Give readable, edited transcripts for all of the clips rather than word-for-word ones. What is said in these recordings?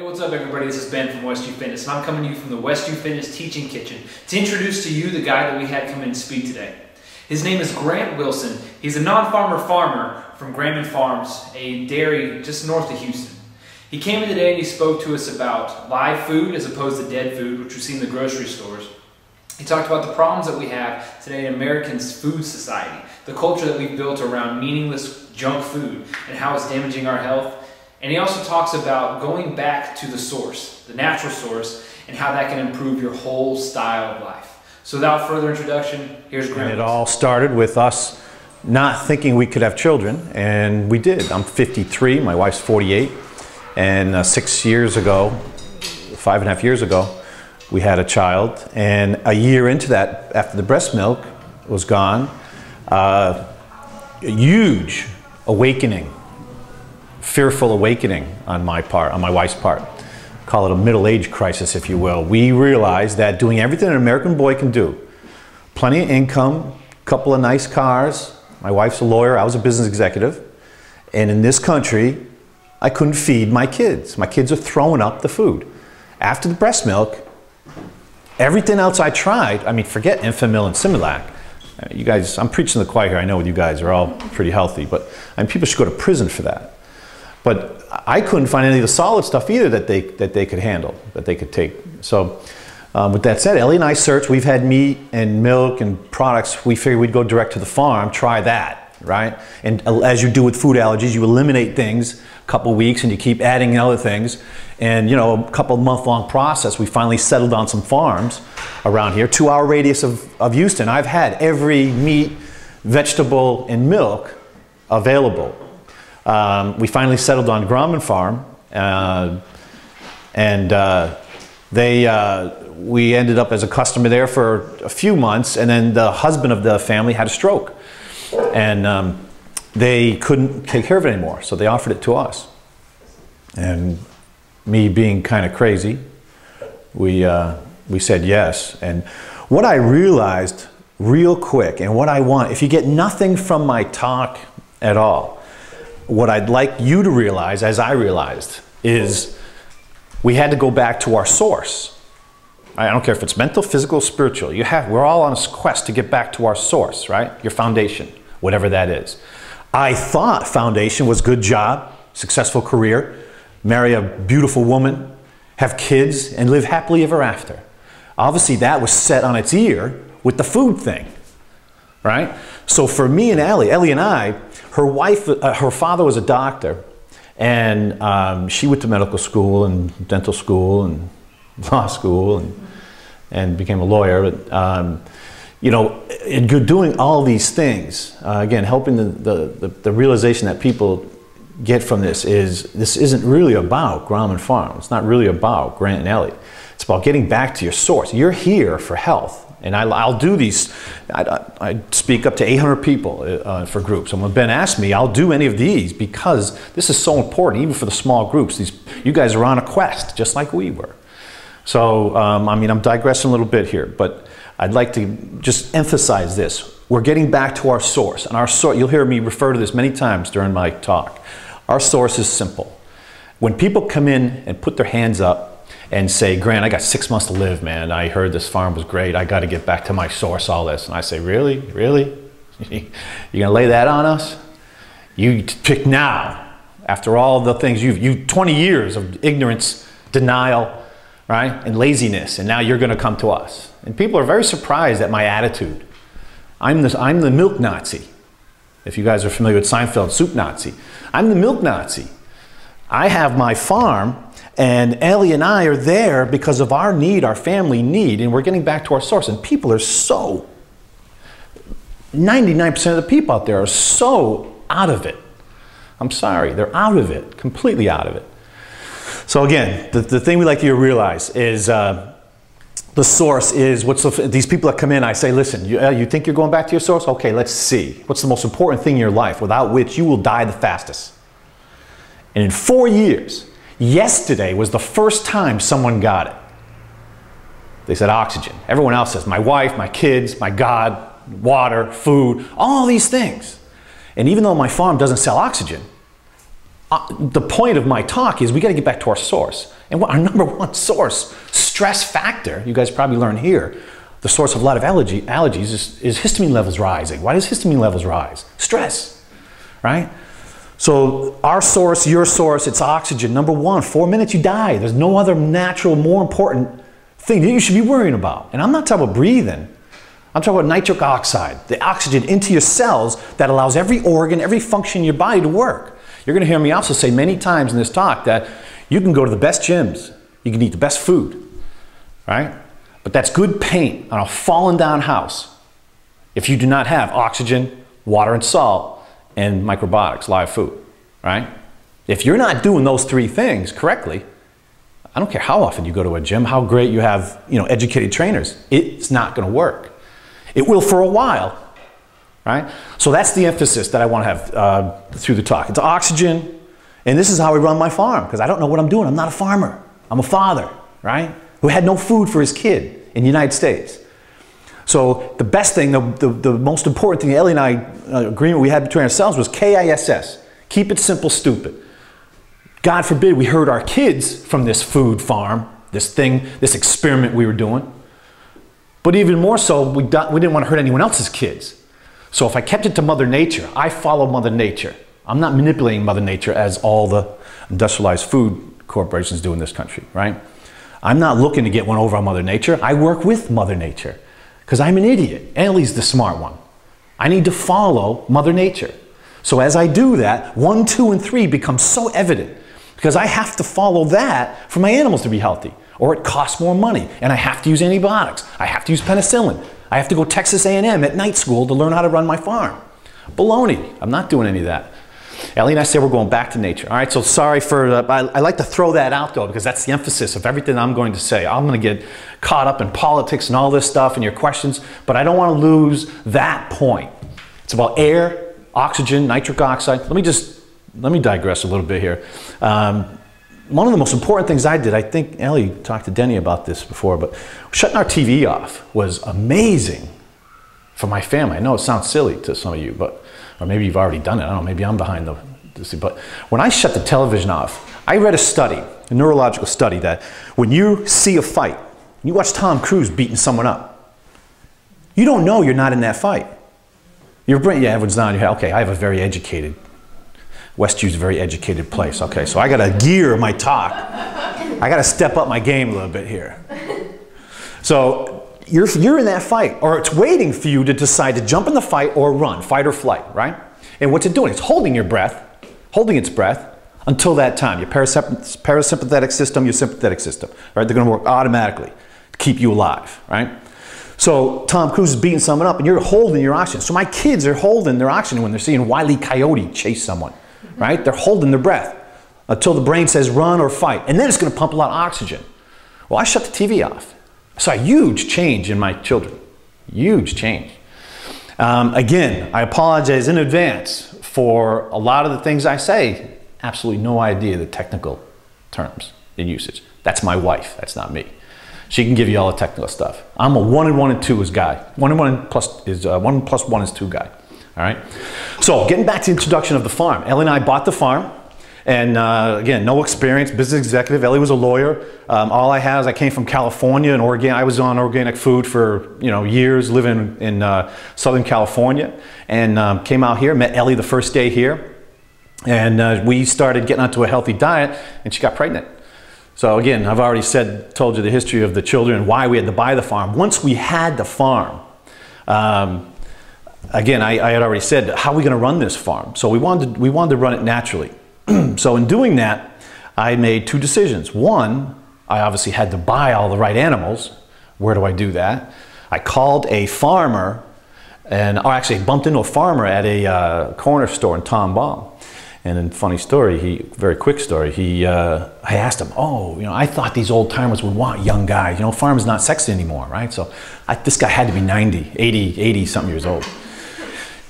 Hey, what's up everybody? This is Ben from Westview Fitness, and I'm coming to you from the Westview Fitness Teaching Kitchen to introduce to you the guy that we had come in and speak today. His name is Grant Wilson. He's a non-farmer farmer from Gramen Farms, a dairy just north of Houston. He came in today and he spoke to us about live food as opposed to dead food, which we see in the grocery stores. He talked about the problems that we have today in Americans' food society, the culture that we've built around meaningless junk food and how it's damaging our health. And he also talks about going back to the source, the natural source, and how that can improve your whole style of life. So without further introduction, here's Grant. And it all started with us not thinking we could have children, and we did. I'm 53, my wife's 48, and 6 years ago, 5.5 years ago, we had a child. And a year into that, after the breast milk was gone, a huge awakening. Fearful awakening on my part, on my wife's part. Call it a middle-age crisis, if you will. We realized that doing everything an American boy can do, plenty of income, couple of nice cars, my wife's a lawyer, I was a business executive, and in this country, I couldn't feed my kids. My kids are throwing up the food. After the breast milk, everything else I tried, I mean, forget Enfamil and Similac. You guys, I'm preaching to the choir here, I know you guys are all pretty healthy, but I mean, people should go to prison for that. But I couldn't find any of the solid stuff either that they could handle, that they could take. So with that said, Ellie and I searched. We've had meat and milk and products. We figured we'd go direct to the farm, try that, right? And as you do with food allergies, you eliminate things a couple weeks and you keep adding other things. And you know, a couple month-long process, we finally settled on some farms around here, 2-hour radius of Houston. I've had every meat, vegetable, and milk available. We finally settled on Gramen Farm, we ended up as a customer there for a few months, and then the husband of the family had a stroke, and they couldn't take care of it anymore, so they offered it to us. And me being kind of crazy, we said yes. And what I realized real quick, and what I want, if you get nothing from my talk at all, what I'd like you to realize, as I realized, is we had to go back to our source. I don't care if it's mental, physical, spiritual. We're all on a quest to get back to our source, right? Your foundation, whatever that is. I thought foundation was good job, successful career, marry a beautiful woman, have kids, and live happily ever after. Obviously, that was set on its ear with the food thing, right? So for me and Ellie and I, her father was a doctor, and she went to medical school and dental school and law school and became a lawyer. But, you know, doing all these things, again, helping the realization that people get from this isn't really about Gramen Farm. It's not really about Grant and Ellie. It's about getting back to your source. You're here for health. And I'll do these, I speak up to 800 people for groups. And when Ben asked me, I'll do any of these because this is so important, even for the small groups. You guys are on a quest, just like we were. So, I mean, I'm digressing a little bit here, but I'd like to just emphasize this. We're getting back to our source. And our source, you'll hear me refer to this many times during my talk. Our source is simple. When people come in and put their hands up, and say, Grant, I got 6 months to live, man. I heard this farm was great. I got to get back to my source, all this. And I say, really? Really? You gonna lay that on us? You pick now, after all the things you 20 years of ignorance, denial, right? And laziness, and now you're gonna come to us. And people are very surprised at my attitude. I'm the milk Nazi. If you guys are familiar with Seinfeld, Soup Nazi. I'm the milk Nazi. I have my farm, and Ellie and I are there because of our need, our family need, and we're getting back to our source. And people are so, 99% of the people out there are so out of it. I'm sorry, they're out of it, completely out of it. So again, the thing we like you to realize is the source is, these people that come in, I say, listen, you think you're going back to your source? Okay, let's see. What's the most important thing in your life without which you will die the fastest? And in 4 years, yesterday was the first time someone got it. They said oxygen. Everyone else says my wife, my kids, my God, water, food, all these things. And even though my farm doesn't sell oxygen, the point of my talk is we got to get back to our source. And our number one source, stress factor, you guys probably learned here, the source of a lot of allergies is histamine levels rising. Why does histamine levels rise? Stress, right? So our source, your source, it's oxygen. Number one, 4 minutes you die. There's no other natural, more important thing that you should be worrying about. And I'm not talking about breathing. I'm talking about nitric oxide, the oxygen into your cells that allows every organ, every function in your body to work. You're going to hear me also say many times in this talk that you can go to the best gyms, you can eat the best food, right? But that's good paint on a fallen down house if you do not have oxygen, water and salt, and microbiotics, live food, right? If you're not doing those three things correctly, I don't care how often you go to a gym, how great you have, educated trainers, it's not going to work. It will for a while, right? So that's the emphasis that I want to have through the talk. It's oxygen, and this is how I run my farm, because I don't know what I'm doing. I'm not a farmer. I'm a father, right? Who had no food for his kid in the United States. So the best thing, the most important thing, Ellie and I, agreement we had between ourselves was KISS. Keep it simple, stupid. God forbid we hurt our kids from this food farm, this thing, this experiment we were doing. But even more so, we didn't want to hurt anyone else's kids. So if I kept it to Mother Nature, I follow Mother Nature. I'm not manipulating Mother Nature as all the industrialized food corporations do in this country, right? I'm not looking to get one over on Mother Nature. I work with Mother Nature because I'm an idiot. Ellie's the smart one. I need to follow Mother Nature. So as I do that, 1, 2, and 3 become so evident because I have to follow that for my animals to be healthy, or it costs more money, and I have to use antibiotics. I have to use penicillin. I have to go Texas A&M at night school to learn how to run my farm. Baloney. I'm not doing any of that. Ellie and I say we're going back to nature. All right, so sorry for, I like to throw that out though, because that's the emphasis of everything I'm going to say. I'm going to get caught up in politics and all this stuff and your questions, but I don't want to lose that point. It's about air, oxygen, nitric oxide. Let me digress a little bit here. One of the most important things I did, I think Ellie talked to Denny about this before, but shutting our TV off was amazing for my family. I know it sounds silly to some of you, or maybe you've already done it. I don't know, maybe I'm behind the but when I shut the television off, I read a study, a neurological study, that when you see a fight, you watch Tom Cruise beating someone up, you don't know you're not in that fight. Your brain, yeah, everyone's nodding your head. Okay, I have a very educated, Westview's a very educated place. Okay, so I got to gear my talk. I got to step up my game a little bit here. So you're in that fight, or it's waiting for you to decide to jump in the fight or run, fight or flight, right? And what's it doing? It's holding your breath, holding its breath until that time. Your parasympathetic system, your sympathetic system, right? They're going to work automatically to keep you alive, right? So Tom Cruise is beating someone up and you're holding your oxygen. So my kids are holding their oxygen when they're seeing Wile E. Coyote chase someone, right? They're holding their breath until the brain says run or fight. And then it's going to pump a lot of oxygen. Well, I shut the TV off. I saw a huge change in my children. Huge change. Again, I apologize in advance for a lot of the things I say. Absolutely no idea the technical terms in usage. That's my wife. That's not me. She can give you all the technical stuff. I'm a 1 and 1 and 2 is guy. 1 and 1 plus is 1 plus 1 is 2 guy. All right. So getting back to the introduction of the farm. Ellie and I bought the farm, and again, no experience, business executive. Ellie was a lawyer. All I had is I came from California and I was on organic food for years, living in Southern California, and came out here. Met Ellie the first day here, and we started getting onto a healthy diet, and she got pregnant. So again, I've already told you the history of the children and why we had to buy the farm. Once we had the farm, again, I had already said, how are we going to run this farm? So we wanted to run it naturally. So in doing that, I made 2 decisions. One, I obviously had to buy all the right animals. Where do I do that? I called a farmer, and actually bumped into a farmer at a corner store in Tom Baum. And then, funny story, very quick story, I asked him, I thought these old timers would want young guys. Farming's not sexy anymore, right? So this guy had to be 90, 80 something years old.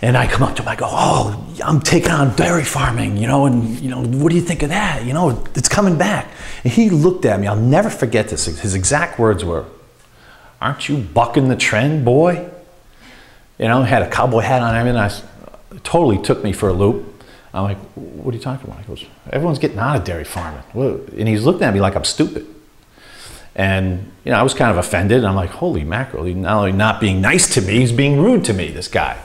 And I come up to him, I go, I'm taking on dairy farming, what do you think of that? It's coming back. And he looked at me, I'll never forget this. His exact words were, aren't you bucking the trend, boy? Had a cowboy hat on and everything. It totally took me for a loop. I'm like, what are you talking about? He goes, everyone's getting out of dairy farming. And he's looking at me like I'm stupid. And, you know, I was kind of offended. And I'm like, holy mackerel, he's not only not being nice to me, he's being rude to me, this guy.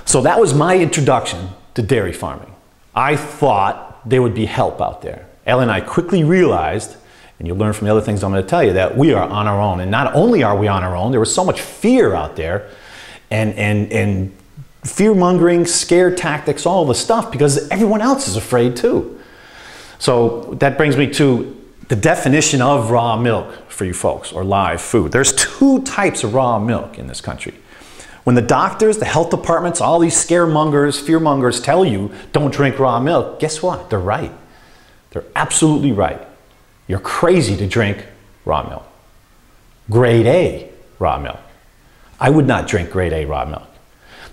So that was my introduction to dairy farming. I thought there would be help out there. Ellie and I quickly realized, and you'll learn from the other things I'm going to tell you, that we are on our own. And not only are we on our own, there was so much fear out there and fear-mongering, scare tactics, all the stuff, because everyone else is afraid too. So that brings me to the definition of raw milk for you folks, or live food. There's two types of raw milk in this country. When the doctors, the health departments, all these scaremongers, fearmongers tell you don't drink raw milk, guess what? They're right. They're absolutely right. You're crazy to drink raw milk. Grade A raw milk. I would not drink grade A raw milk.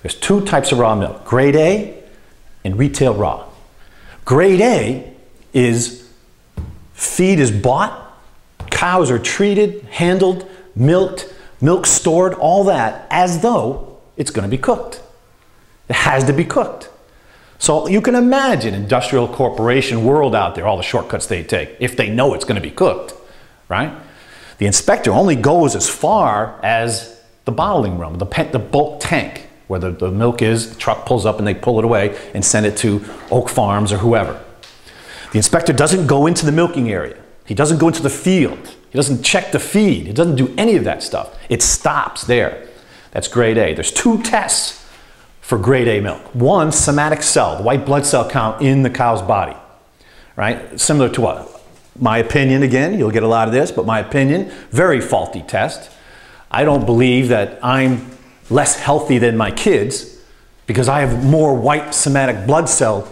There's two types of raw milk, grade A and retail raw. Grade A is feed is bought, cows are treated, handled, milked, milk stored, all that, as though it's going to be cooked. It has to be cooked. So you can imagine industrial corporation world out there, all the shortcuts they take, if they know it's going to be cooked, right? The inspector only goes as far as the bottling room, the bulk tank, where the milk is, the truck pulls up and they pull it away and send it to Oak Farms or whoever. The inspector doesn't go into the milking area. He doesn't go into the field. He doesn't check the feed. He doesn't do any of that stuff. It stops there. That's grade A. There's two tests for grade A milk. One, somatic cell, the white blood cell count in the cow's body, right? Similar to what? My opinion, again, you'll get a lot of this, but my opinion, very faulty test. I don't believe that I'm less healthy than my kids because I have more white somatic blood cell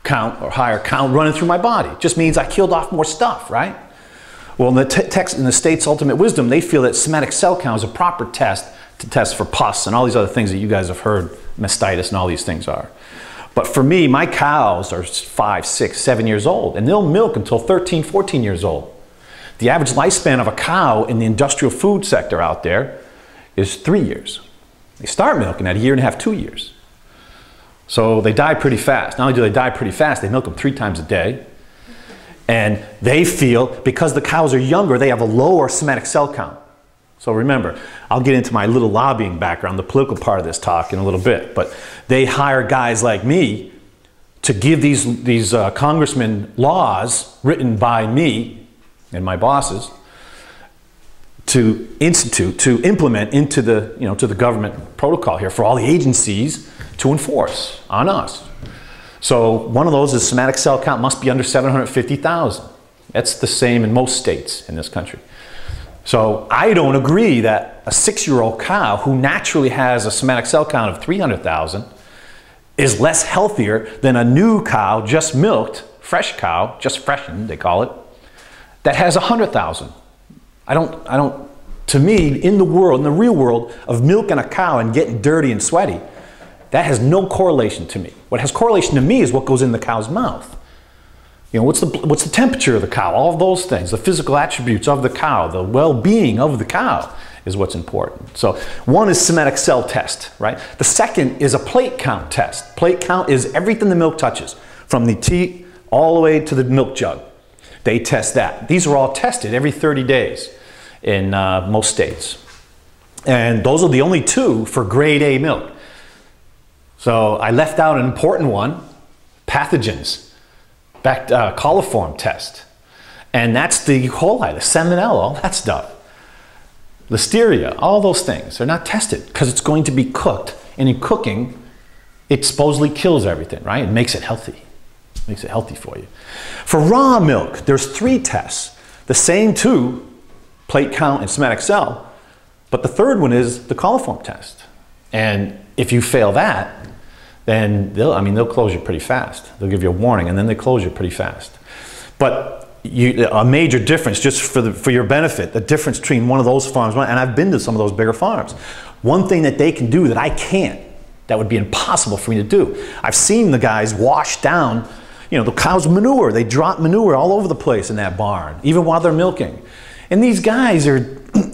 count or higher count running through my body. It just means I killed off more stuff, right? Well, in the state's ultimate wisdom, they feel that somatic cell count is a proper test to test for pus and all these other things that you guys have heard, mastitis and all these things are. But for me, my cows are 5, 6, 7 years old, and they'll milk until 13, 14 years old. The average lifespan of a cow in the industrial food sector out there is 3 years. They start milking at 1.5 years, 2 years. So they die pretty fast. Not only do they die pretty fast, they milk them 3 times a day. And they feel, because the cows are younger, they have a lower somatic cell count. So remember, I'll get into my little lobbying background, the political part of this talk in a little bit, but they hire guys like me to give these congressmen laws written by me and my bosses to implement into the, to the government protocol here for all the agencies to enforce on us. So one of those is somatic cell count must be under 750,000. That's the same in most states in this country. So I don't agree that a 6-year-old cow who naturally has a somatic cell count of 300,000 is less healthier than a new cow, just milked, fresh cow, just freshened, they call it, that has 100,000. To me, in the world, in the real world of milking a cow and getting dirty and sweaty, that has no correlation to me. What has correlation to me is what goes in the cow's mouth. What's the temperature of the cow, all of those things, the physical attributes of the cow, the well-being of the cow is what's important. So one is somatic cell test, right? The second is a plate count test. Plate count is everything the milk touches, from the teat all the way to the milk jug. They test that. These are all tested every 30 days in most states. And those are the only two for grade A milk. So I left out an important one, pathogens, coliform test. And that's the E. coli, the salmonella, all that stuff. Listeria, all those things. They're not tested because it's going to be cooked. And in cooking, it supposedly kills everything, right? It makes it healthy. It makes it healthy for you. For raw milk, there's 3 tests. The same 2, plate count and somatic cell, but the third one is the coliform test. And if you fail that, then they'll close you pretty fast. They'll give you a warning and then they close you pretty fast. But a major difference, just for your benefit, the difference between one of those farms, and I've been to some of those bigger farms, one thing that they can do that I can't, that would be impossible for me to do. I've seen the guys wash down, the cow's manure. They drop manure all over the place in that barn, even while they're milking. And these guys are,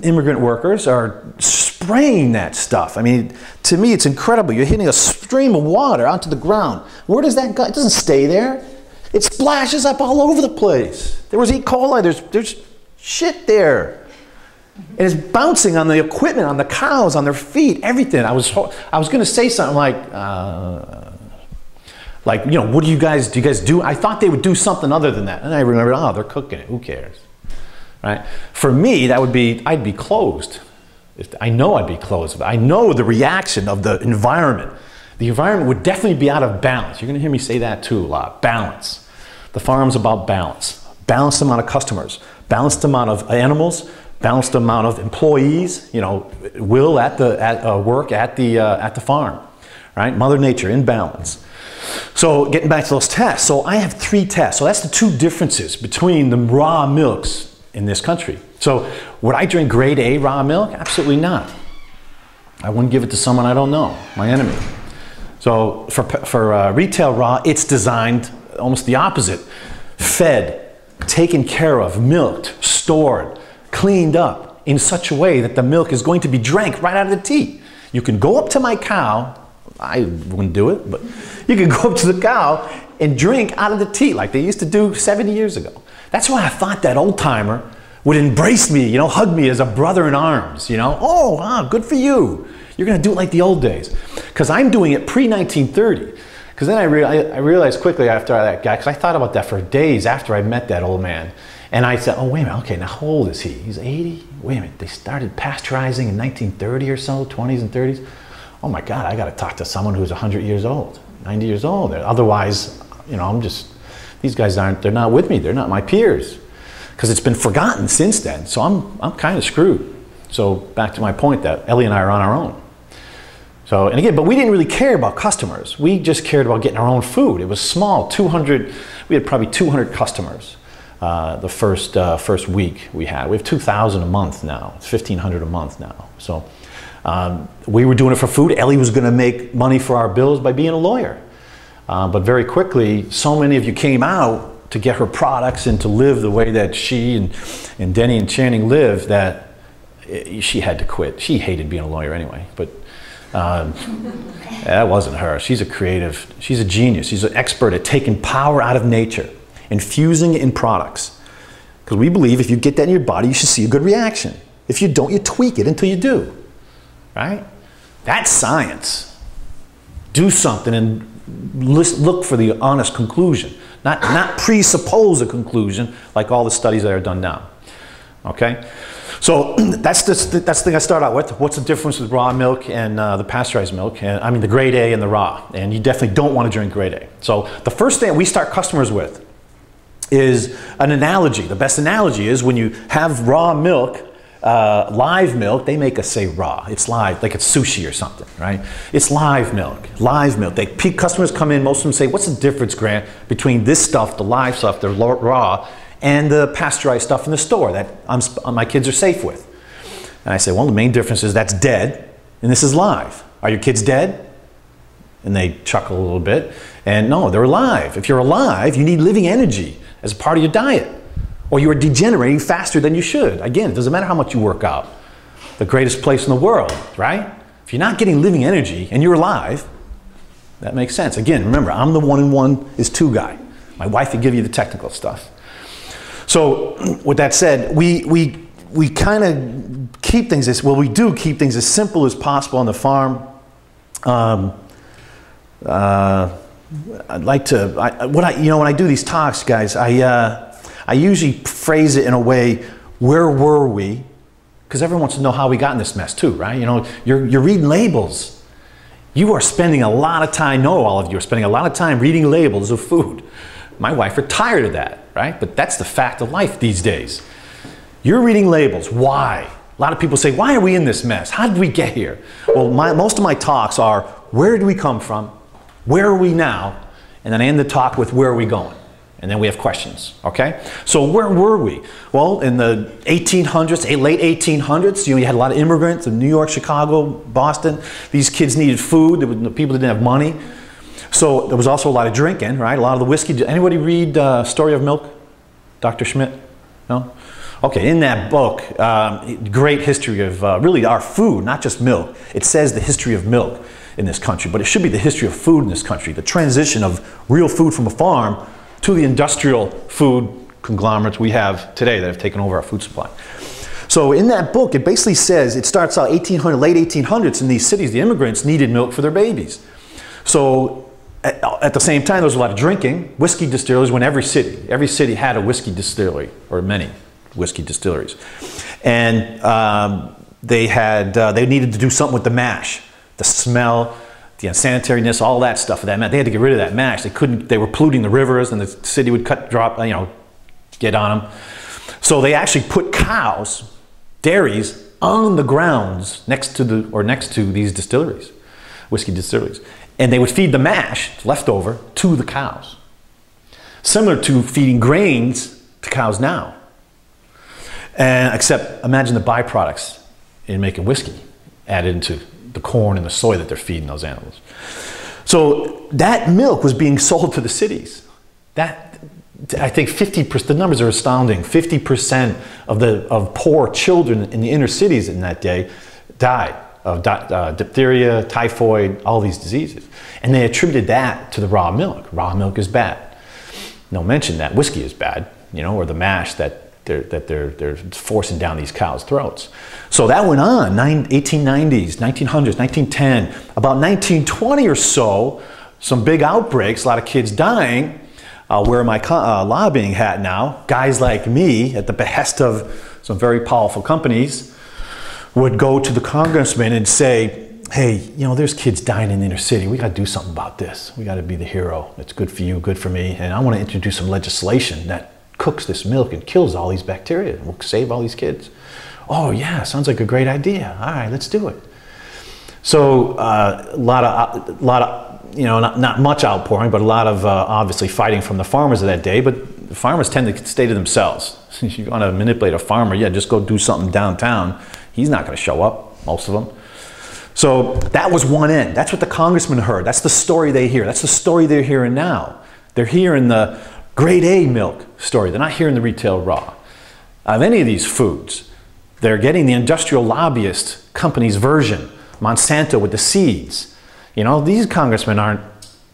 immigrant workers are spraying that stuff. I mean, to me, it's incredible. You're hitting a stream of water onto the ground. Where does that go? It doesn't stay there. It splashes up all over the place. There was E. coli. There's shit there. And it's bouncing on the equipment, on the cows, on their feet, everything. I was going to say something like, you know, what do you guys do? I thought they would do something other than that. And I remembered, oh, they're cooking it. Who cares? Right? For me, that would be, I'd be closed. I know I'd be closed. I know the reaction of the environment. The environment would definitely be out of balance. You're going to hear me say that too a lot. Balance. The farm's about balance. Balanced amount of customers. Balanced amount of animals. Balanced amount of employees. You know, will at work at the farm. Right? Mother Nature in balance. So getting back to those tests. So I have 3 tests. So that's the 2 differences between the raw milks in this country. So would I drink grade A raw milk? Absolutely not. I wouldn't give it to someone I don't know, my enemy. So for retail raw, it's designed almost the opposite. Fed, taken care of, milked, stored, cleaned up in such a way that the milk is going to be drank right out of the teat. You can go up to my cow, I wouldn't do it, but you can go up to the cow and drink out of the teat like they used to do 70 years ago. That's why I thought that old timer would embrace me, you know, hug me as a brother in arms, you know. Oh, wow, good for you. You're going to do it like the old days. Because I'm doing it pre-1930. Because then I realized quickly after that guy, because I thought about that for days after I met that old man. And I said, oh, wait a minute, okay, now how old is he? He's 80? Wait a minute, they started pasteurizing in 1930 or so, 20s and 30s. Oh my God, I got to talk to someone who's 100 years old, 90 years old. Otherwise, you know, these guys they're not with me. They're not my peers. Because it's been forgotten since then. So I'm kind of screwed. So back to my point that Ellie and I are on our own. So, and again, but we didn't really care about customers. We just cared about getting our own food. It was small, 200, we had probably 200 customers the first week we had. We have 2,000 a month now, 1,500 a month now. So we were doing it for food. Ellie was going to make money for our bills by being a lawyer. But very quickly, so many of you came out to get her products and to live the way that she and Denny and Channing live that she had to quit. She hated being a lawyer anyway, but that wasn't her. She's a creative, she's a genius. She's an expert at taking power out of nature, infusing it in products. Because we believe if you get that in your body, you should see a good reaction. If you don't, you tweak it until you do, right? That's science. Do something and look for the honest conclusion. Not presuppose a conclusion like all the studies that are done now. Okay? So that's the thing I start out with. What's the difference with raw milk and the pasteurized milk? And I mean the grade A and the raw. And you definitely don't want to drink grade A. So the first thing we start customers with is an analogy. The best analogy is when you have raw milk, live milk, they make us say raw. It's live, like it's sushi or something, right? It's live milk, live milk. Customers come in, most of them say, what's the difference, Grant, between this stuff, the live stuff, the raw, and the pasteurized stuff in the store that my kids are safe with? And I say, well, the main difference is that's dead, and this is live. Are your kids dead? And they chuckle a little bit. And no, they're alive. If you're alive, you need living energy as a part of your diet. Or you are degenerating faster than you should. Again, it doesn't matter how much you work out. The greatest place in the world, right? If you're not getting living energy and you're alive, that makes sense. Again, remember, I'm the 1 and 1 is 2 guy. My wife will give you the technical stuff. So with that said, we kind of keep things we do keep things as simple as possible on the farm. I'd like to, when I do these talks, guys, I usually phrase it in a way, where were we? Because everyone wants to know how we got in this mess too, right? You know, you're reading labels. You are spending a lot of time, all of you are spending a lot of time reading labels of food. My wife are tired of that, right? But that's the fact of life these days. You're reading labels. Why? A lot of people say, why are we in this mess? How did we get here? Well, most of my talks are, where did we come from? Where are we now? And then I end the talk with, where are we going? And then we have questions, okay? So where were we? Well, in the 1800s, late 1800s, you had a lot of immigrants in New York, Chicago, Boston. These kids needed food. People didn't have money. So there was also a lot of drinking, right? A lot of the whiskey. Did anybody read Story of Milk? Dr. Schmidt? No? Okay, in that book, great history of really our food, not just milk. It says the history of milk in this country, but it should be the history of food in this country, the transition of real food from a farm to the industrial food conglomerates we have today that have taken over our food supply. So in that book, it basically says, it starts out 1800, late 1800s in these cities, the immigrants needed milk for their babies. So at the same time, there was a lot of drinking. Whiskey distilleries went every city had a whiskey distillery, or many whiskey distilleries. And they needed to do something with the mash, the smell, the unsanitariness, all that stuff. They had to get rid of that mash. They were polluting the rivers, and the city would get on them. So they actually put cows, dairies, on the grounds next to these distilleries, whiskey distilleries. And they would feed the mash, leftover, to the cows. Similar to feeding grains to cows now. Except imagine the byproducts in making whiskey added into the corn and the soy that they're feeding those animals. So that milk was being sold to the cities. I think 50%, the numbers are astounding. 50% of poor children in the inner cities in that day died of diphtheria, typhoid, all these diseases. And they attributed that to the raw milk. Raw milk is bad. No mention that whiskey is bad, or the mash that they're forcing down these cows' throats. So that went on, 1890s, 1900s, 1910. About 1920 or so, some big outbreaks, a lot of kids dying. I'll wear my lobbying hat now. Guys like me, at the behest of some very powerful companies, would go to the congressman and say, hey, there's kids dying in the inner city. We got to do something about this. We got to be the hero. It's good for you, good for me. And I want to introduce some legislation that cooks this milk and kills all these bacteria. We'll save all these kids. Oh yeah, sounds like a great idea. All right, let's do it. So a lot of not much outpouring, but a lot of obviously fighting from the farmers of that day. But the farmers tend to stay to themselves. If you want to manipulate a farmer, yeah, just go do something downtown. He's not going to show up, most of them. So that was one end. That's what the congressman heard. That's the story they hear. That's the story they're hearing now. They're hearing the grade A milk story. They're not hearing the retail raw of any of these foods. They're getting the industrial lobbyist company's version, Monsanto with the seeds. These congressmen aren't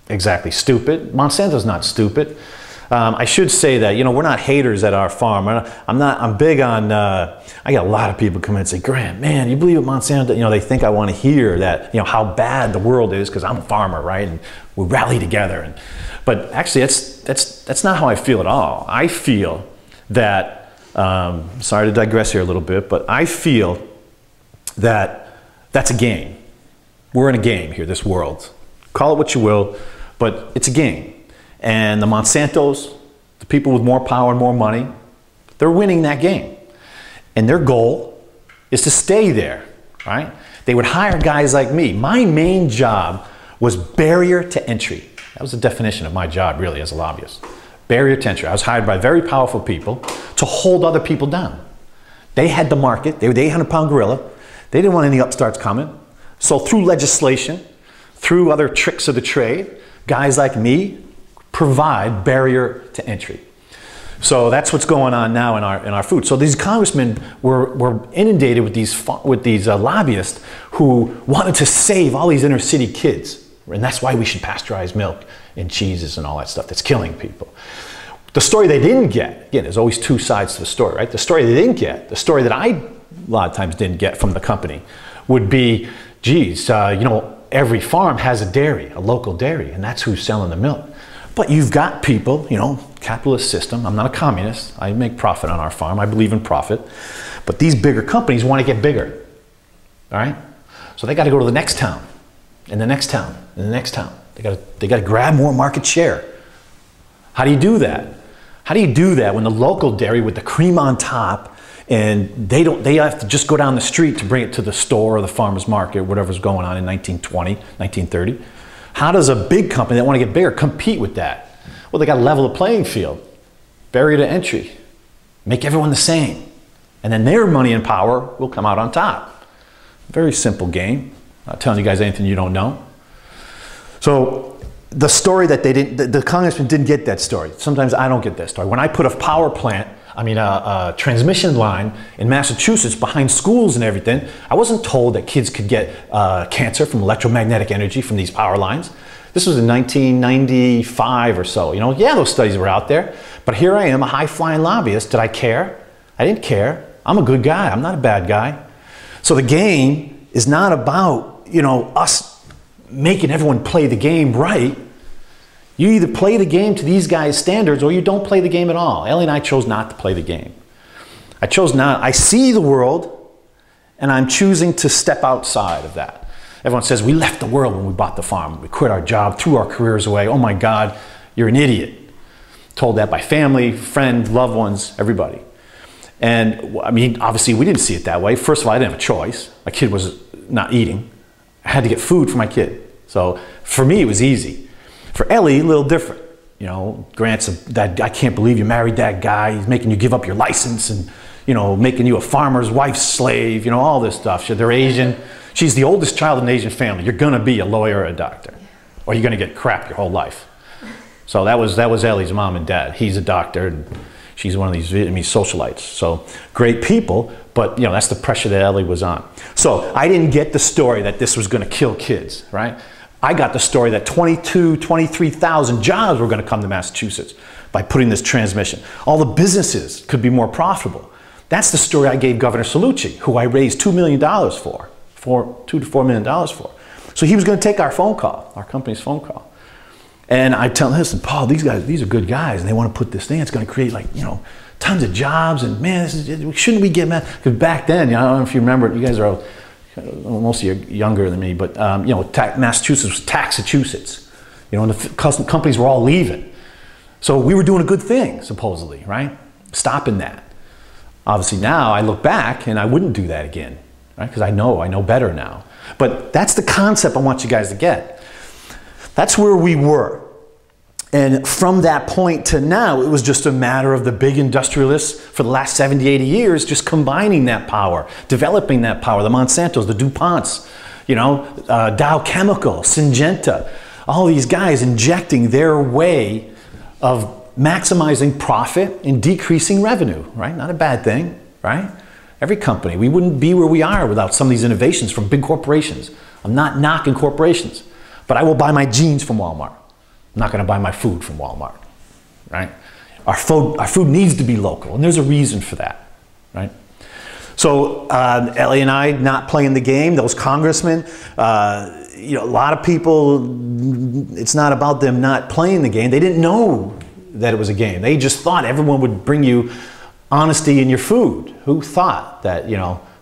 exactly stupid. Monsanto's not stupid. I should say that, we're not haters at our farm. I'm big on, I get a lot of people come in and say, Grant, man, you believe in Monsanto? They think I want to hear that, how bad the world is because I'm a farmer, right? And we rally together. But actually, that's not how I feel at all. I feel that, sorry to digress here a little bit, but I feel that that's a game. We're in a game here, this world. Call it what you will, but it's a game. And the Monsantos, the people with more power and more money, they're winning that game. And their goal is to stay there, right? They would hire guys like me. My main job was barrier to entry. That was the definition of my job, really, as a lobbyist. Barrier to entry. I was hired by very powerful people to hold other people down. They had the market. They were the 800-pound gorilla. They didn't want any upstarts coming. So through legislation, through other tricks of the trade, guys like me provide barrier to entry. So that's what's going on now in our food. So these congressmen were inundated with these lobbyists who wanted to save all these inner city kids. And that's why we should pasteurize milk and cheeses and all that stuff that's killing people. The story they didn't get, again, there's always two sides to the story, right? The story they didn't get, the story that I a lot of times didn't get from the company would be, geez, every farm has a dairy, a local dairy, and that's who's selling the milk. But you've got people, capitalist system. I'm not a communist. I make profit on our farm. I believe in profit. But these bigger companies want to get bigger, all right? So they got to go to the next town, and the next town, and the next town. They got to grab more market share. How do you do that? How do you do that when the local dairy with the cream on top, and they have to just go down the street to bring it to the store or the farmer's market, whatever's going on in 1920, 1930? How does a big company that want to get bigger compete with that? Well, they got to level the playing field, barrier to entry, make everyone the same. And then their money and power will come out on top. Very simple game. Not telling you guys anything you don't know. So the story that the congressman didn't get that story. Sometimes I don't get that story. When I put a power plant a transmission line in Massachusetts behind schools and everything. I wasn't told that kids could get cancer from electromagnetic energy from these power lines. This was in 1995 or so. Yeah, those studies were out there, but here I am, a high-flying lobbyist. Did I care? I didn't care. I'm a good guy. I'm not a bad guy. So the game is not about, us making everyone play the game right. You either play the game to these guys' standards or you don't play the game at all. Ellie and I chose not to play the game. I chose not. I see the world and I'm choosing to step outside of that. Everyone says, we left the world when we bought the farm. We quit our job, threw our careers away. Oh my God, you're an idiot. Told that by family, friends, loved ones, everybody. And I mean, obviously we didn't see it that way. First of all, I didn't have a choice. My kid was not eating. I had to get food for my kid. So for me, it was easy. For Ellie, a little different. Grant's I can't believe you married that guy. He's making you give up your license and, making you a farmer's wife's slave, all this stuff. They're Asian. She's the oldest child in an Asian family. You're going to be a lawyer or a doctor, or you're going to get crap your whole life. So that was Ellie's mom and dad. He's a doctor, and she's one of these Vietnamese socialites. So great people, but that's the pressure that Ellie was on. So I didn't get the story that this was going to kill kids, right? I got the story that 23,000 jobs were going to come to Massachusetts by putting this transmission. All the businesses could be more profitable. That's the story I gave Governor Cellucci, who I raised $2 million for. $2 to $4 million for. So he was going to take our phone call, our company's phone call. And I tell him, listen, Paul, these are good guys and they want to put this thing. It's going to create tons of jobs and man, shouldn't we get mad? Because back then, I don't know if you remember, you guys are all, most of you are younger than me, but Massachusetts was Taxachusetts. And the companies were all leaving. So we were doing a good thing, supposedly, right? Stopping that. Obviously now I look back and I wouldn't do that again. Because I know better now. But that's the concept I want you guys to get. That's where we were. And from that point to now, it was just a matter of the big industrialists for the last 70, 80 years just combining that power, developing that power, the Monsantos, the DuPonts, Dow Chemical, Syngenta, all these guys injecting their way of maximizing profit and decreasing revenue, right? Not a bad thing, right? Every company. We wouldn't be where we are without some of these innovations from big corporations. I'm not knocking corporations, but I will buy my jeans from Walmart. I'm not going to buy my food from Walmart, right? Our food needs to be local, and there's a reason for that, right? So Ellie and I not playing the game, those congressmen, a lot of people, it's not about them not playing the game. They didn't know that it was a game. They just thought everyone would bring you honesty in your food. Who thought that,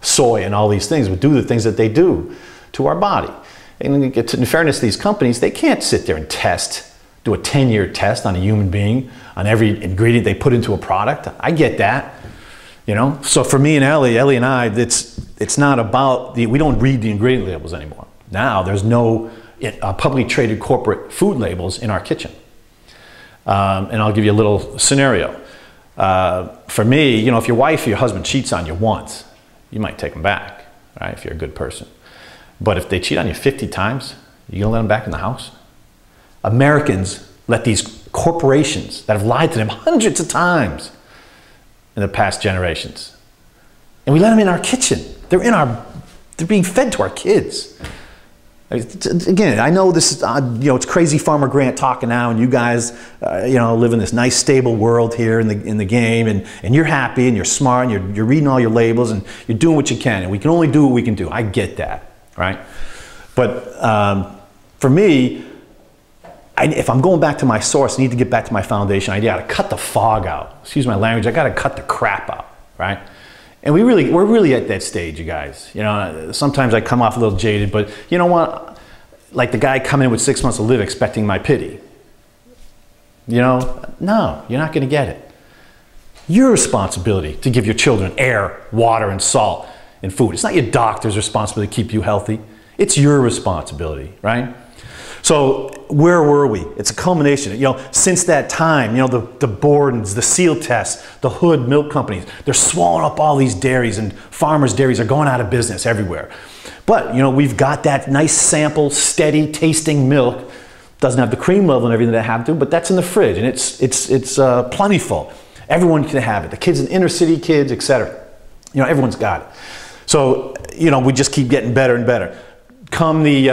soy and all these things would do the things that they do to our body? And in fairness to these companies, they can't sit there and do a 10-year test on a human being, on every ingredient they put into a product. I get that, So for me and Ellie and I, it's not about, we don't read the ingredient labels anymore. Now there's no publicly traded corporate food labels in our kitchen. And I'll give you a little scenario. For me, if your wife or your husband cheats on you once, you might take them back, right? If you're a good person. But if they cheat on you 50 times, you gonna let them back in the house? Americans let these corporations that have lied to them hundreds of times in the past generations, and we let them in our kitchen. They're being fed to our kids. Again, I know this is, it's crazy Farmer Grant talking now, and you guys, live in this nice stable world here in the game, and you're happy and you're smart and you're reading all your labels and you're doing what you can, and we can only do what we can do. I get that, right? But for me, if I'm going back to my source, I need to get back to my foundation. I got to cut the fog out. Excuse my language. I got to cut the crap out, right? And we're really at that stage, you guys. Sometimes I come off a little jaded, but you know what? Like the guy coming in with 6 months to live expecting my pity. No, you're not going to get it. Your responsibility to give your children air, water, and salt and food. It's not your doctor's responsibility to keep you healthy. It's your responsibility, right? So where were we? It's a culmination. Since that time, the Bordens, the Seal tests, the Hood milk companies, they're swallowing up all these dairies, and farmers' dairies are going out of business everywhere. But, we've got that nice sample, steady tasting milk. Doesn't have the cream level and everything that I have to, but that's in the fridge, and it's plentiful. Everyone can have it. The kids in inner city kids, etc. You know, everyone's got it. So, you know, we just keep getting better and better. Come the,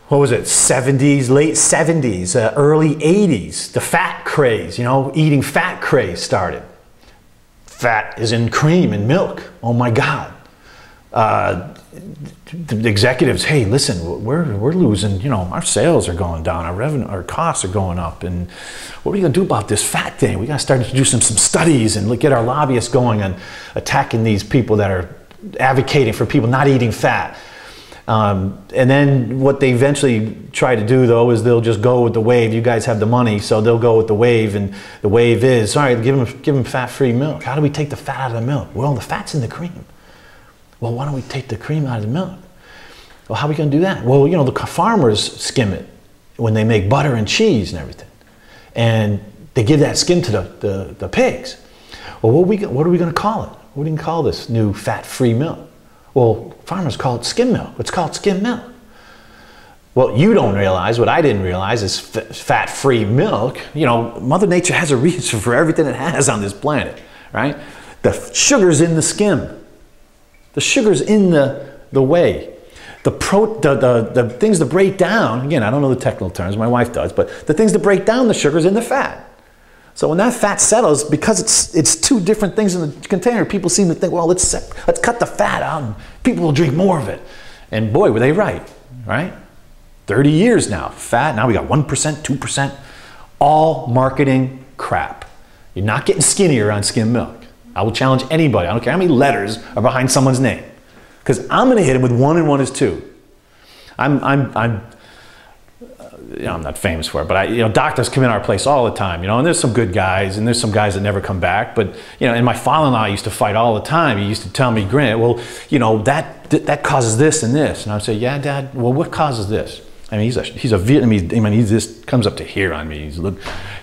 what was it, 70s, late 70s, early 80s, the fat craze, you know, eating fat craze started. Fat is in cream and milk. Oh my God. The executives, hey, listen, we're losing, you know, our sales are going down, our revenue, our costs are going up, and what are we going to do about this fat thing? We got to start to do some studies and get our lobbyists going and attacking these people that are advocating for people not eating fat. And then what they eventually try to do, though, is they'll just go with the wave. You guys have the money, so they'll go with the wave, and the wave is, all right, give them fat-free milk. How do we take the fat out of the milk? Well, the fat's in the cream. Well, why don't we take the cream out of the milk? Well, how are we going to do that? Well, you know, the farmers skim it when they make butter and cheese and everything. And they give that skim to the pigs. Well, what are we going to call it? What are we going to call this new fat-free milk? Well, farmers call it skim milk. It's called skim milk. What you don't realize, what I didn't realize, is fat-free milk. You know, Mother Nature has a reason for everything it has on this planet, right? The sugar's in the skim. The sugar's in the whey. The things that break down, again, I don't know the technical terms, my wife does, but the things that break down the sugar's in the fat. So when that fat settles, because it's two different things in the container, people seem to think, well, let's cut the fat out and people will drink more of it. And boy, were they right? 30 years now, fat, now we got 1%, 2%, all marketing crap. You're not getting skinnier on skim milk. I will challenge anybody. I don't care how many letters are behind someone's name, because I'm going to hit him with 1 and 1 is 2. You know, I'm not famous for it, but you know, doctors come in our place all the time, you know, and there's some good guys and there's some guys that never come back. But you know, and my father-in-law used to fight all the time. He used to tell me, Grant, well, you know, that causes this and this, and I would say, yeah, Dad. Well, what causes this? I mean, he's a Vietnamese. I mean, he just comes up to here on me.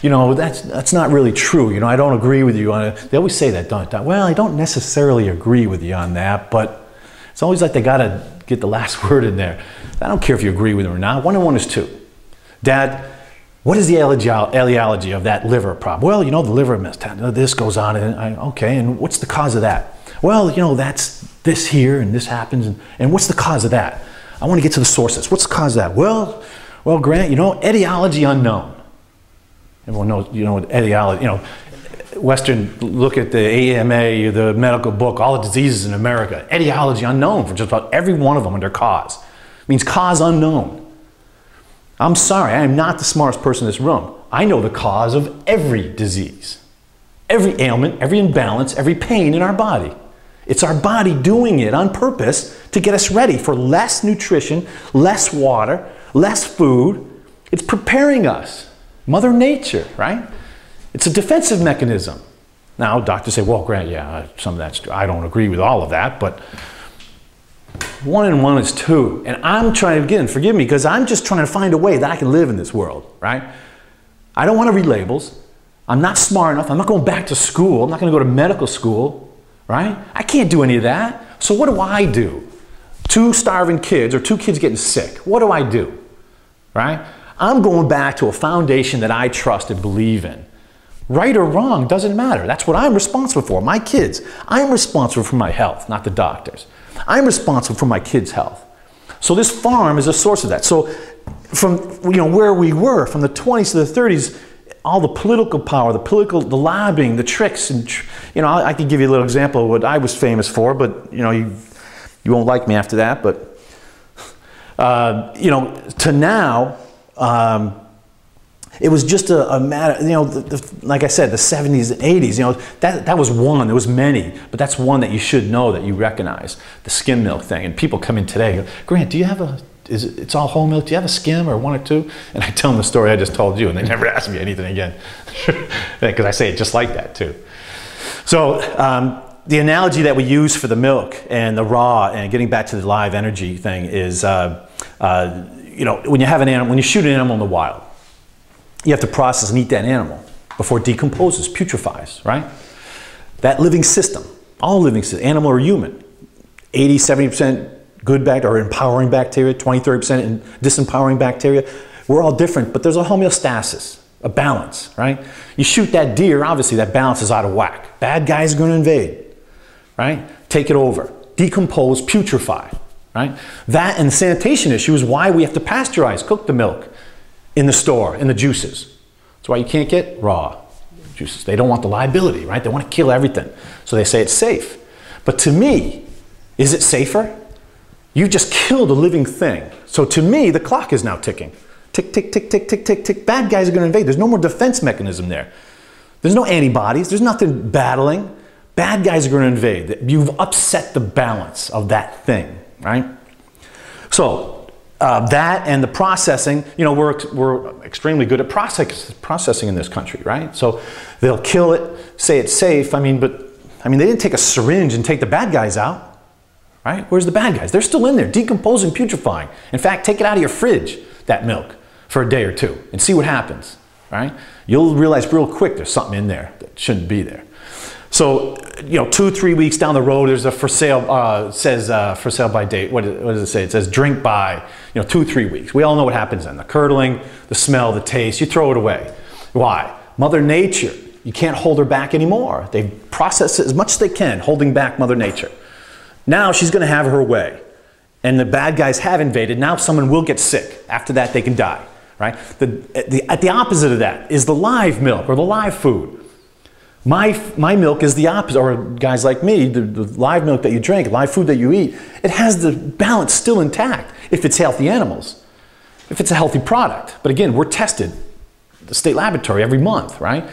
You know, that's not really true. You know, I don't agree with you on it. They always say that, don't they? Well, I don't necessarily agree with you on that, but it's always like they gotta get the last word in there. I don't care if you agree with them or not. 1 and 1 is 2. Dad, what is the etiology of that liver problem? Well, you know, the liver, this goes on, and okay, and what's the cause of that? Well, you know, that's this here, and this happens, and what's the cause of that? I want to get to the sources. What's the cause of that? Well, Grant, you know, etiology unknown. Everyone knows, you know, what etiology, you know, Western, look at the AMA, the medical book, all the diseases in America, etiology unknown for just about every one of them under cause. It means cause unknown. I'm sorry, I am not the smartest person in this room. I know the cause of every disease, every ailment, every imbalance, every pain in our body. It's our body doing it on purpose to get us ready for less nutrition, less water, less food. It's preparing us. Mother Nature, right? It's a defensive mechanism. Now, doctors say, well, Grant, yeah, some of that's true. I don't agree with all of that, but 1 and 1 is 2. And I'm trying, again, forgive me, because I'm just trying to find a way that I can live in this world, right? I don't want to read labels. I'm not smart enough. I'm not going back to school. I'm not going to go to medical school, right? I can't do any of that. So what do? 2 starving kids or 2 kids getting sick. What do? Right? I'm going back to a foundation that I trust and believe in. Right or wrong, doesn't matter. That's what I'm responsible for. My kids. I'm responsible for my health, not the doctors. I'm responsible for my kids' health. So this farm is a source of that. So from, you know, where we were, from the 20s to the 30s, all the political power, the lobbying, the tricks, and, you know, I can give you a little example of what I was famous for, but, you know, you won't like me after that, but, you know, to now, it was just a matter, you know, like I said, the 70s and 80s, you know, that was one, there was many, but that's one that you should know, that you recognize, the skim milk thing. And people come in today, go, Grant, do you have it's all whole milk, do you have a skim or 1 or 2? And I tell them the story I just told you, and they never ask me anything again, because I say it just like that too. So the analogy that we use for the milk and the raw, and getting back to the live energy thing, is, you know, when you have an animal, when you shoot an animal in the wild, you have to process and eat that animal before it decomposes, putrefies, right? That living system, all living systems, animal or human, 80, 70% good bacteria or empowering bacteria, 20, 30% disempowering bacteria. We're all different, but there's a homeostasis, a balance, right? You shoot that deer, obviously that balance is out of whack. Bad guys are going to invade, right? Take it over, decompose, putrefy, right? That and the sanitation issue is why we have to pasteurize, cook the milk in the store, in the juices. That's why you can't get raw juices. They don't want the liability, right? They want to kill everything. So they say it's safe. But to me, is it safer? You just killed a living thing. So to me, the clock is now ticking. Tick, tick, tick, tick, tick, tick, tick. Bad guys are going to invade. There's no more defense mechanism there. There's no antibodies. There's nothing battling. Bad guys are going to invade. You've upset the balance of that thing, right? So that and the processing, you know, we're extremely good at processing in this country, right? So they'll kill it, say it's safe. I mean, they didn't take a syringe and take the bad guys out, right? Where's the bad guys? They're still in there, decomposing, putrefying. In fact, take it out of your fridge, that milk, for a day or two and see what happens, right? You'll realize real quick there's something in there that shouldn't be there. So, you know, 2-3 weeks down the road, there's a for sale, says for sale by date. What does it say? It says drink by, 2-3 weeks. We all know what happens then. The curdling, the smell, the taste, you throw it away. Why? Mother Nature, you can't hold her back anymore. They've processed it as much as they can, holding back Mother Nature. Now she's going to have her way. And the bad guys have invaded. Now someone will get sick. After that, they can die, right? At the opposite of that is the live milk or the live food. My milk is the opposite, or guys like me, the live milk that you drink, live food that you eat, it has the balance still intact if it's healthy animals, if it's a healthy product. But again, we're tested, the state laboratory, every month, right?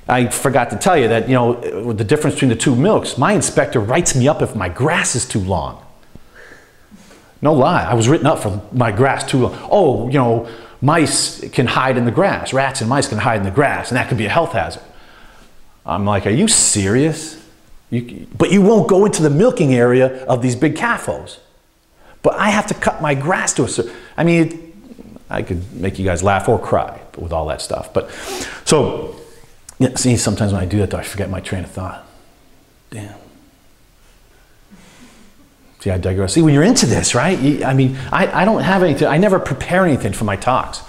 I forgot to tell you that, the difference between the two milks, my inspector writes me up if my grass is too long. No lie, I was written up for my grass too long. Oh, mice can hide in the grass, rats and mice can hide in the grass, and that could be a health hazard. I'm like, are you serious? But you won't go into the milking area of these big CAFOs. But I have to cut my grass to a certain, I could make you guys laugh or cry with all that stuff. But, so, see, sometimes when I do that, though, I forget my train of thought. Damn. See, I digress. See, when you're into this, right? I don't have anything, I never prepare anything for my talks.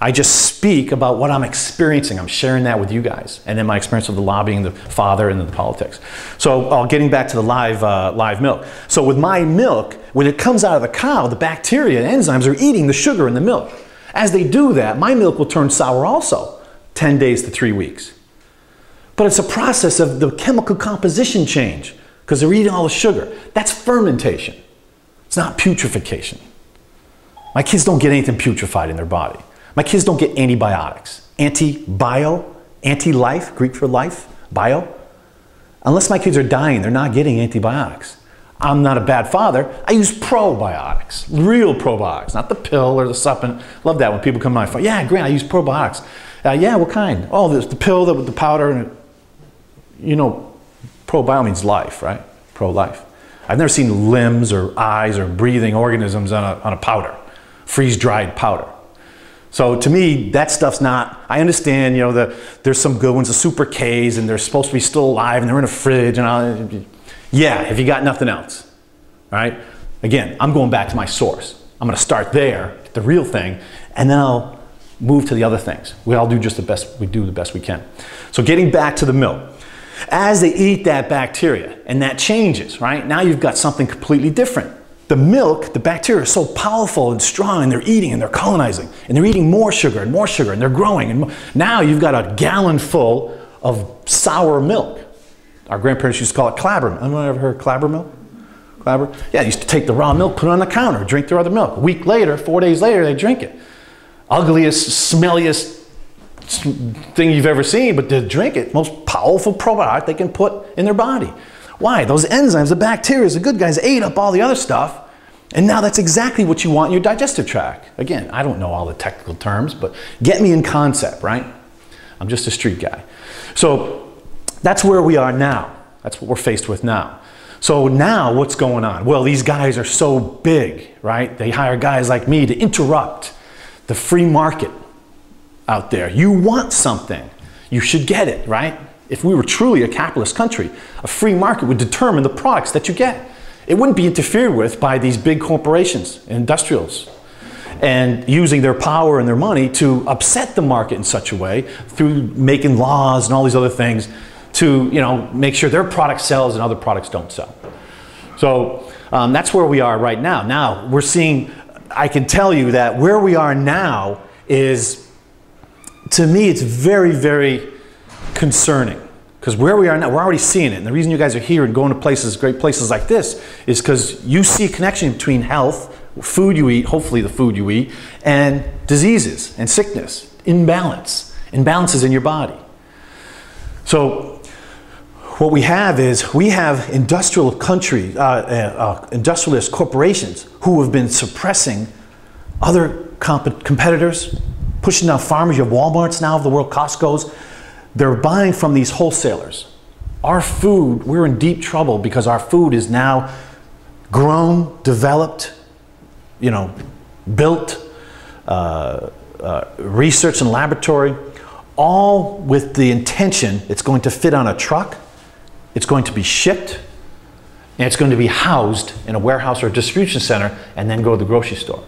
I just speak about what I'm experiencing. I'm sharing that with you guys. And then my experience with the lobbying, the father, and the politics. So getting back to the live milk. So with my milk, when it comes out of the cow, the bacteria and enzymes are eating the sugar in the milk. As they do that, my milk will turn sour also, 10 days to 3 weeks. But it's a process of the chemical composition change because they're eating all the sugar. That's fermentation. It's not putrefaction. My kids don't get anything putrefied in their body. My kids don't get antibiotics. Anti-life, Greek for life, bio. Unless my kids are dying, they're not getting antibiotics. I'm not a bad father. I use probiotics, real probiotics, not the pill or the supplement. Love that when people come to my phone. Yeah, Grant, I use probiotics. Yeah, what kind? Oh, there's the pill, the powder. And probio means life, right? Pro-life. I've never seen limbs or eyes or breathing organisms on a powder, freeze-dried powder. So to me, that stuff's not, I understand, there's some good ones, the Super Ks, and they're supposed to be still alive, and they're in a fridge, and all. Yeah, if you got nothing else, right? Again, I'm going back to my source. I'm going to start there, the real thing, and then I'll move to the other things. We all do just the best, we do the best we can. So getting back to the milk. As they eat that bacteria, and that changes, right? Now you've got something completely different. The milk, the bacteria are so powerful and strong, and they're eating and they're colonizing, and they're eating more sugar, and they're growing. And now you've got a gallon full of sour milk. Our grandparents used to call it clabber. Anyone ever heard of clabber milk? Clabber? Yeah, they used to take the raw milk, put it on the counter, drink their other milk. A week later, 4 days later, they drink it. Ugliest, smelliest thing you've ever seen, but they drink it. Most powerful probiotic they can put in their body. Why? Those enzymes, the bacteria, the good guys ate up all the other stuff, and now that's exactly what you want in your digestive tract. Again, I don't know all the technical terms, but get me in concept, right? I'm just a street guy. So that's where we are now. That's what we're faced with now. So now what's going on? Well, these guys are so big, right? They hire guys like me to interrupt the free market out there. You want something, you should get it, right? If we were truly a capitalist country, a free market would determine the products that you get. It wouldn't be interfered with by these big corporations and industrials. and using their power and their money to upset the market in such a way through making laws and all these other things to, you know, make sure their product sells and other products don't sell. So that's where we are right now. Now we're seeing, I can tell you that where we are now is, to me, it's very, very concerning. Because where we are now, we're already seeing it. And the reason you guys are here and going to places, great places like this, is because you see a connection between health, food you eat, hopefully the food you eat, and diseases and sickness, imbalances in your body. So what we have is, we have industrial countries, industrialist corporations who have been suppressing other competitors, pushing down farmers. You have Walmarts now of the world, Costco's. They're buying from these wholesalers. Our food, we're in deep trouble because our food is now grown, developed, you know, built, research and laboratory, all with the intention it's going to fit on a truck, it's going to be shipped, and it's going to be housed in a warehouse or a distribution center and then go to the grocery store.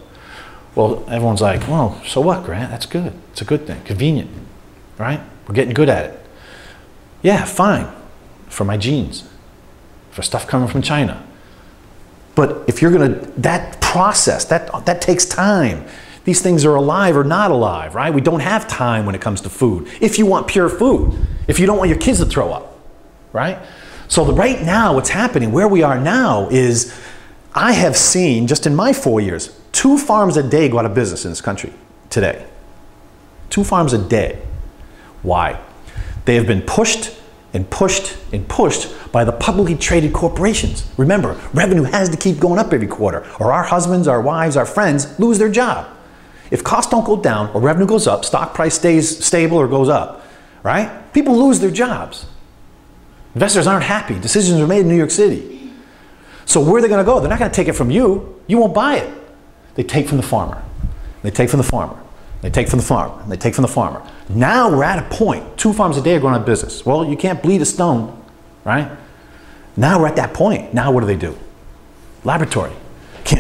Well, everyone's like, well, so what, Grant? That's good. It's a good thing. Convenient, right? We're getting good at it. Yeah, fine, for my genes, for stuff coming from China. But if you're gonna, that process, that takes time. These things are alive or not alive, right? We don't have time when it comes to food. If you want pure food, if you don't want your kids to throw up, right? So right now, what's happening, where we are now is, I have seen, just in my 4 years, 2 farms a day go out of business in this country today. 2 farms a day. Why? They have been pushed and pushed and pushed by the publicly traded corporations. Remember, revenue has to keep going up every quarter, or our husbands, our wives, our friends lose their job. If costs don't go down or revenue goes up, stock price stays stable or goes up, right? People lose their jobs. Investors aren't happy. Decisions are made in New York City. So where are they going to go? They're not going to take it from you. You won't buy it. They take from the farmer. They take from the farmer. They take from the farmer. They take from the farmer. Now we're at a point. 2 farms a day are going out of business. Well, you can't bleed a stone, right? Now we're at that point. Now what do? Laboratory.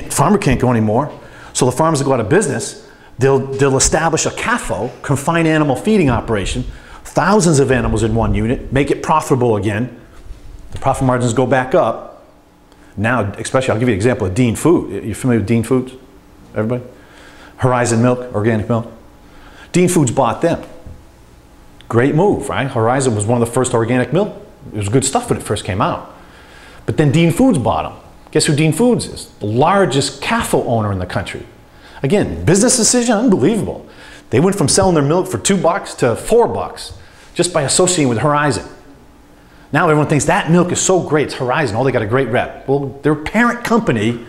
Farmer can't go anymore. So the farmers that go out of business, they'll establish a CAFO, confined animal feeding operation, thousands of animals in one unit, make it profitable again. The profit margins go back up. Now, especially, I'll give you an example of Dean Food. You familiar with Dean Foods? Everybody? Horizon Milk, organic milk. Dean Foods bought them. Great move, right? Horizon was one of the first organic milk. It was good stuff when it first came out. But then Dean Foods bought them. Guess who Dean Foods is? The largest CAFO owner in the country. Again, business decision, unbelievable. They went from selling their milk for $2 to $4 just by associating with Horizon. Now everyone thinks that milk is so great, it's Horizon, oh, they got a great rep. Well, their parent company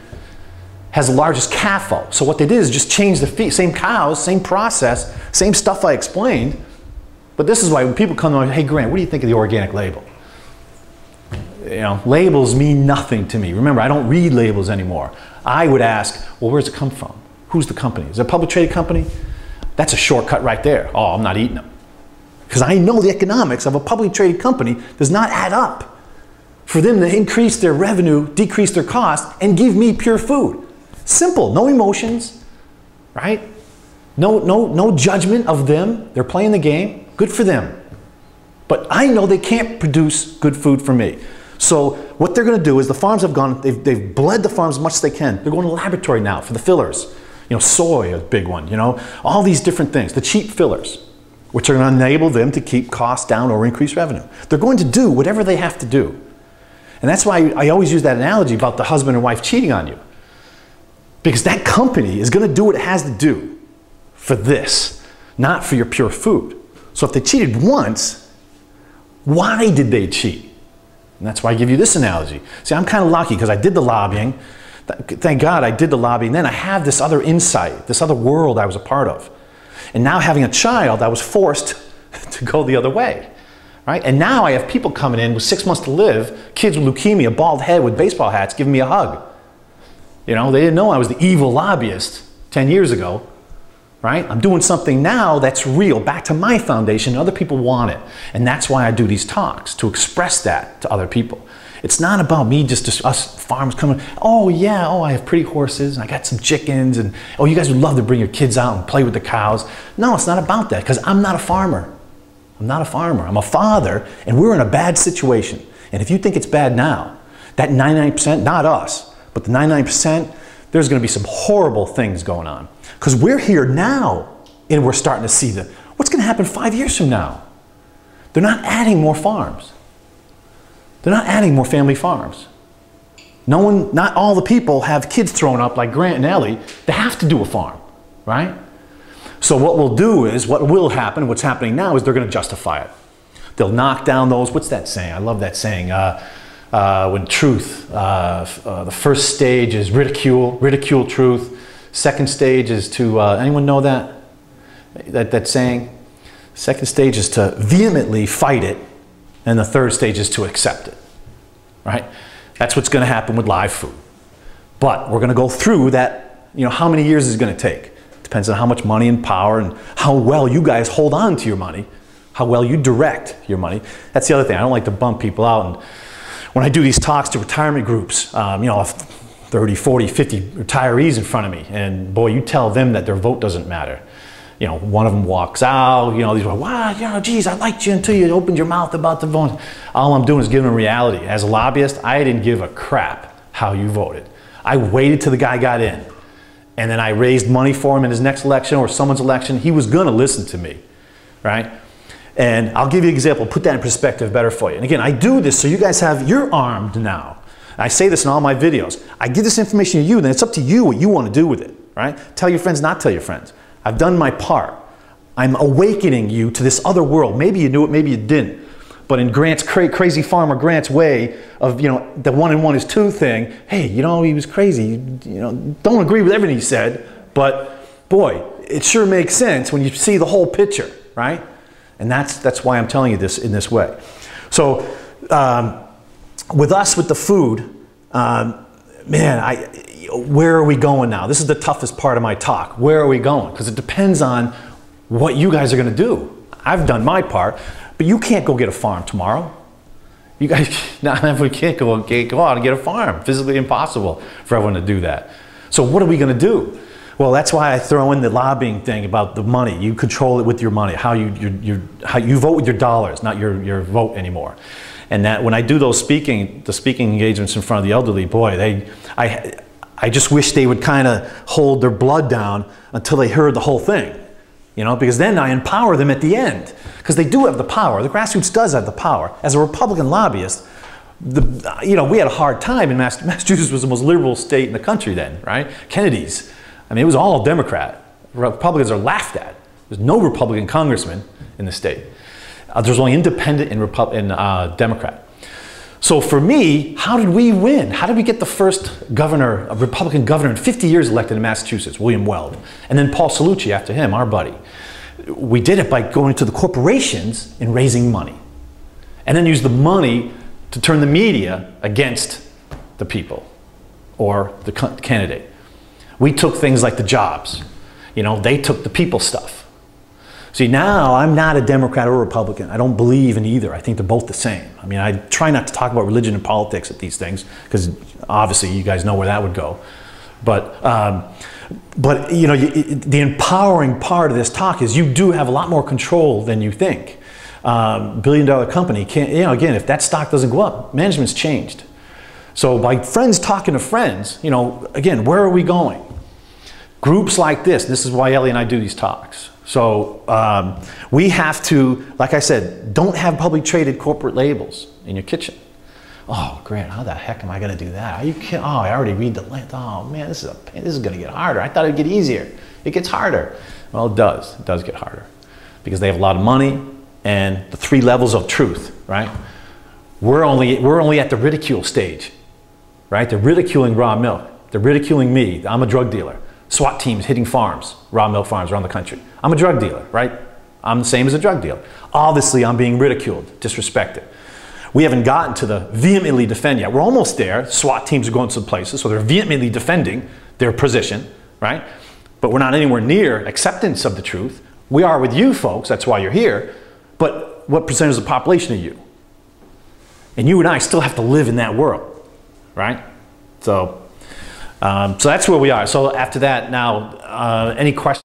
has the largest CAFO. So what they did is just change the feed, same cows, same process, same stuff I explained. But this is why when people come to me, hey Grant, what do you think of the organic label? You know, labels mean nothing to me. Remember, I don't read labels anymore. I would ask, well, where's it come from? Who's the company? Is it a public traded company? That's a shortcut right there. Oh, I'm not eating them. Because I know the economics of a publicly traded company does not add up for them to increase their revenue, decrease their cost, and give me pure food. Simple, no emotions, right? No judgment of them. They're playing the game. Good for them. But I know they can't produce good food for me. So what they're going to do is the farms have gone, they've bled the farms as much as they can. They're going to laboratory now for the fillers. You know, soy, a big one, you know, all these different things, the cheap fillers, which are going to enable them to keep costs down or increase revenue. They're going to do whatever they have to do. And that's why I always use that analogy about the husband and wife cheating on you. Because that company is going to do what it has to do for this, not for your pure food. So if they cheated once, why did they cheat? And that's why I give you this analogy. See, I'm kind of lucky because I did the lobbying. Thank God I did the lobbying. Then I have this other insight, this other world I was a part of. And now having a child, I was forced to go the other way. Right? And now I have people coming in with 6 months to live, kids with leukemia, bald head with baseball hats, giving me a hug. You know, they didn't know I was the evil lobbyist 10 years ago. Right? I'm doing something now that's real, back to my foundation, and other people want it. And that's why I do these talks, to express that to other people. It's not about me, just us farmers coming, oh yeah, oh, I have pretty horses, and I got some chickens, and oh, you guys would love to bring your kids out and play with the cows. No, it's not about that, because I'm not a farmer. I'm not a farmer. I'm a father, and we're in a bad situation. And if you think it's bad now, that 99%, not us, but the 99%, there's going to be some horrible things going on. Because we're here now, and we're starting to see what's going to happen 5 years from now. They're not adding more farms. They're not adding more family farms. Not all the people have kids thrown up like Grant and Ellie. They have to do a farm, right? So what we'll do is, what will happen, what's happening now, is they're going to justify it. They'll knock down those, what's that saying? I love that saying. When truth, the first stage is ridicule truth. Second stage is to, anyone know that saying? Second stage is to vehemently fight it, and the third stage is to accept it, right? That's what's going to happen with live food. But we're going to go through that, how many years is it going to take? Depends on how much money and power and how well you guys hold on to your money, how well you direct your money. That's the other thing. I don't like to bump people out. And when I do these talks to retirement groups, 30, 40, 50 retirees in front of me, and boy, you tell them that their vote doesn't matter. One of them walks out, these are, wow, geez, I liked you until you opened your mouth about the vote. All I'm doing is giving them reality. As a lobbyist, I didn't give a crap how you voted. I waited till the guy got in, and then I raised money for him in his next election or someone's election. He was going to listen to me, right? And I'll give you an example, put that in perspective better for you. And again, I do this so you guys you're armed now. I say this in all my videos. I give this information to you, then it's up to you what you want to do with it, right? Tell your friends, not tell your friends. I've done my part. I'm awakening you to this other world. Maybe you knew it, maybe you didn't. But in Grant's crazy farmer Grant's way of, the 1 and 1 is 2 thing, hey, he was crazy. Don't agree with everything he said, but boy, it sure makes sense when you see the whole picture, right? And that's why I'm telling you this in this way. So with us, with the food, where are we going now? This is the toughest part of my talk. Where are we going? Because it depends on what you guys are going to do. I've done my part, but you can't go get a farm tomorrow. You guys we can't go out and get a farm. Physically impossible for everyone to do that. So what are we going to do? Well, that's why I throw in the lobbying thing about the money. You control it with your money. How you vote with your dollars, not your vote anymore. And that when I do those speaking engagements in front of the elderly, boy, I just wish they would kind of hold their blood down until they heard the whole thing, because then I empower them at the end, because they do have the power. The grassroots does have the power. As a Republican lobbyist, we had a hard time in Massachusetts was the most liberal state in the country then, right? Kennedy's. I mean, it was all Democrat. Republicans are laughed at. There's no Republican congressman in the state. There's only independent and Democrat. So for me, how did we win? How did we get the first governor, a Republican governor in 50 years elected in Massachusetts, William Weld, and then Paul Cellucci after him, our buddy? We did it by going to the corporations and raising money, and then use the money to turn the media against the people or the candidate. We took things like the jobs. They took the people stuff. See, now I'm not a Democrat or a Republican. I don't believe in either. I think they're both the same. I mean, I try not to talk about religion and politics at these things because obviously you guys know where that would go. But the empowering part of this talk is you do have a lot more control than you think. Billion-dollar company can't. Again, if that stock doesn't go up, management's changed. So by friends talking to friends, again, where are we going? Groups like this. This is why Ellie and I do these talks. So we have to, like I said, don't have publicly traded corporate labels in your kitchen. Oh, Grant, how the heck am I going to do that? Are you kidding? Oh, I already read the list. Oh man, this is going to get harder. I thought it'd get easier. It gets harder. Well, it does. It does get harder because they have a lot of money and the 3 levels of truth, right? We're only at the ridicule stage, right? They're ridiculing raw milk. They're ridiculing me. I'm a drug dealer. SWAT teams hitting farms, raw milk farms around the country. I'm a drug dealer, right? I'm the same as a drug dealer. Obviously, I'm being ridiculed, disrespected. We haven't gotten to the vehemently defend yet. We're almost there. SWAT teams are going to some places, so they're vehemently defending their position, right? But we're not anywhere near acceptance of the truth. We are with you folks, that's why you're here. But what percentage of the population are you? And you and I still have to live in that world, right? So, so that's where we are. So after that, now, any questions?